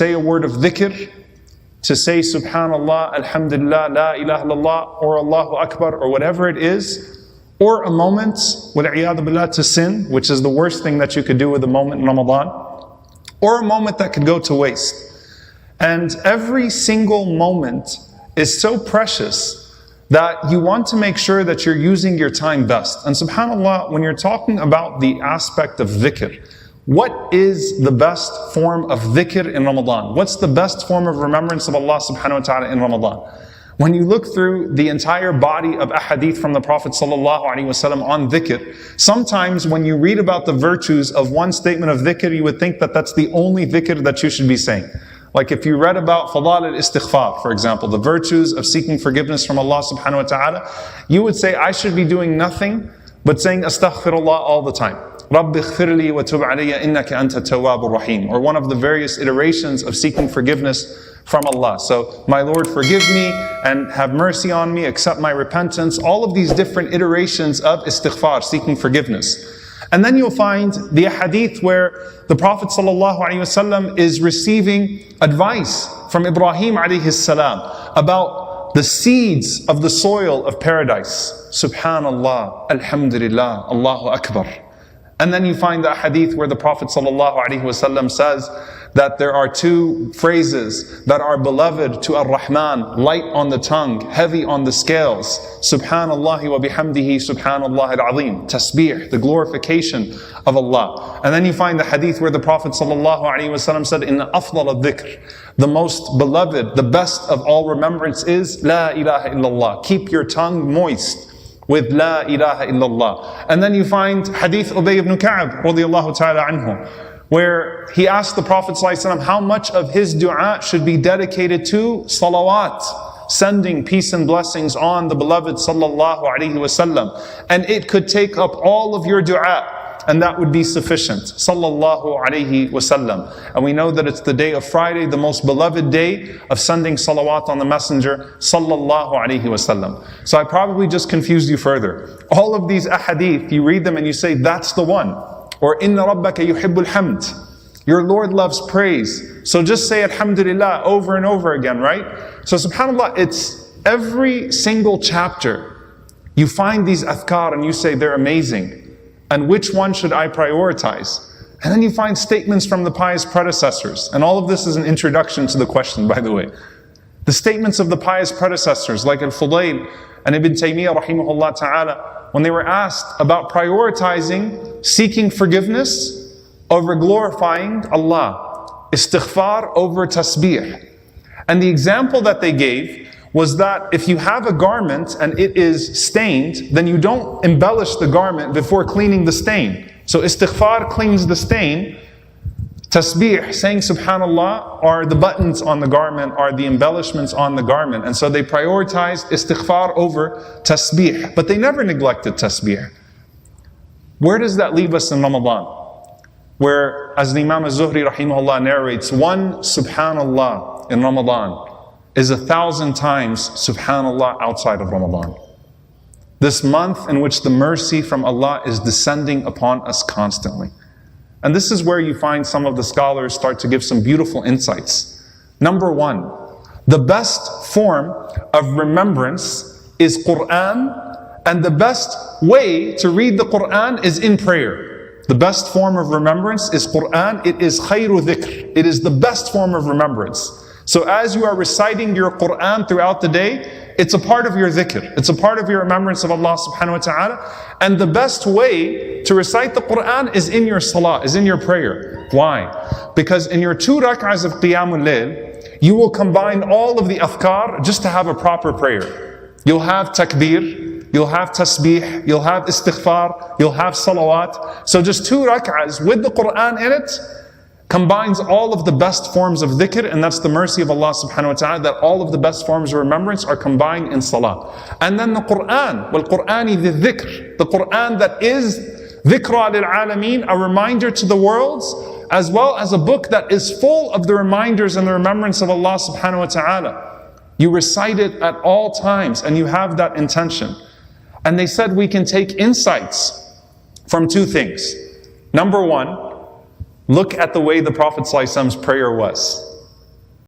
say a word of dhikr, to say subhanallah, alhamdulillah, la ilaha illallah, or Allahu Akbar, or whatever it is, or a moment, wal'iyadu billah, to sin, which is the worst thing that you could do with a moment in Ramadan, or a moment that could go to waste. And every single moment is so precious that you want to make sure that you're using your time best. And subhanallah, when you're talking about the aspect of dhikr, what is the best form of dhikr in Ramadan? What's the best form of remembrance of Allah subhanahu wa ta'ala in Ramadan? When you look through the entire body of ahadith from the Prophet sallallahu alaihi wasallam on dhikr, sometimes when you read about the virtues of one statement of dhikr, you would think that that's the only dhikr that you should be saying. Like if you read about fadal al-istighfar, for example, the virtues of seeking forgiveness from Allah subhanahu wa ta'ala, you would say, I should be doing nothing but saying astaghfirullah all the time. Rabbi ighfirli wa tub alayya innaka anta tawwabur rahim. Or one of the various iterations of seeking forgiveness from Allah. So, my Lord, forgive me and have mercy on me, accept my repentance. All of these different iterations of istighfar, seeking forgiveness. And then you'll find the hadith where the Prophet ﷺ is receiving advice from Ibrahim alayhi salam about the seeds of the soil of paradise. Subhanallah, alhamdulillah, Allahu Akbar. And then you find the hadith where the Prophet ﷺ says that there are two phrases that are beloved to Ar-Rahman, light on the tongue, heavy on the scales. Subhanallah wa bihamdihi, subhanallah al-azim. Tasbih, the glorification of Allah. And then you find the hadith where the Prophet ﷺ said, Inna afdal al-dhikr, the most beloved, the best of all remembrance is La ilaha illallah. Keep your tongue moist with La ilaha illallah. And then you find hadith Ubay ibn Ka'b radiyallahu ta'ala anhu, where he asked the Prophet ﷺ how much of his dua should be dedicated to salawat, sending peace and blessings on the beloved sallallahu alaihi wasallam. And it could take up all of your dua, and that would be sufficient. Sallallahu alaihi wasallam. And we know that it's the day of Friday, the most beloved day of sending salawat on the Messenger sallallahu alaihi wasallam. So I probably just confused you further. All of these ahadith, you read them and you say, that's the one. Or inna rabbaka yuhibbul hamd. Your Lord loves praise. So just say alhamdulillah over and over again, right? So subhanallah, it's every single chapter. You find these adhkar and you say they're amazing. And which one should I prioritize? And then you find statements from the pious predecessors. And all of this is an introduction to the question, by the way. The statements of the pious predecessors, like Al-Fudayl and Ibn Taymiyyah rahimahullah ta'ala, when they were asked about prioritizing seeking forgiveness over glorifying Allah, istighfar over tasbih. And the example that they gave was that if you have a garment and it is stained, then you don't embellish the garment before cleaning the stain. So istighfar cleans the stain. Tasbih, saying subhanallah, are the buttons on the garment, are the embellishments on the garment. And so they prioritized istighfar over tasbih. But they never neglected tasbih. Where does that leave us in Ramadan? Where, as the Imam al-Zuhri rahimahullah narrates, one subhanallah in Ramadan is 1,000 times subhanallah outside of Ramadan. This month in which the mercy from Allah is descending upon us constantly. And this is where you find some of the scholars start to give some beautiful insights. Number one, the best form of remembrance is Quran, and the best way to read the Quran is in prayer. The best form of remembrance is Quran. It is khayru dhikr. It is the best form of remembrance. So as you are reciting your Quran throughout the day, it's a part of your dhikr. It's a part of your remembrance of Allah subhanahu wa ta'ala. And the best way to recite the Quran is in your salah, is in your prayer. Why? Because in your 2 rak'ahs of Qiyamul Layl, you will combine all of the adhkar just to have a proper prayer. You'll have takbir, you'll have tasbih, you'll have istighfar, you'll have salawat. So just 2 rak'ahs with the Quran in it combines all of the best forms of dhikr, and that's the mercy of Allah subhanahu wa ta'ala, that all of the best forms of remembrance are combined in salah. And then the Quran, وَالْقُرْآنِ ذِي الذِّكْرِ, the Quran that is dhikra lil alameen, a reminder to the worlds, as well as a book that is full of the reminders and the remembrance of Allah subhanahu wa ta'ala. You recite it at all times and you have that intention. And they said we can take insights from 2 things. Number one, look at the way the Prophet ﷺ's prayer was.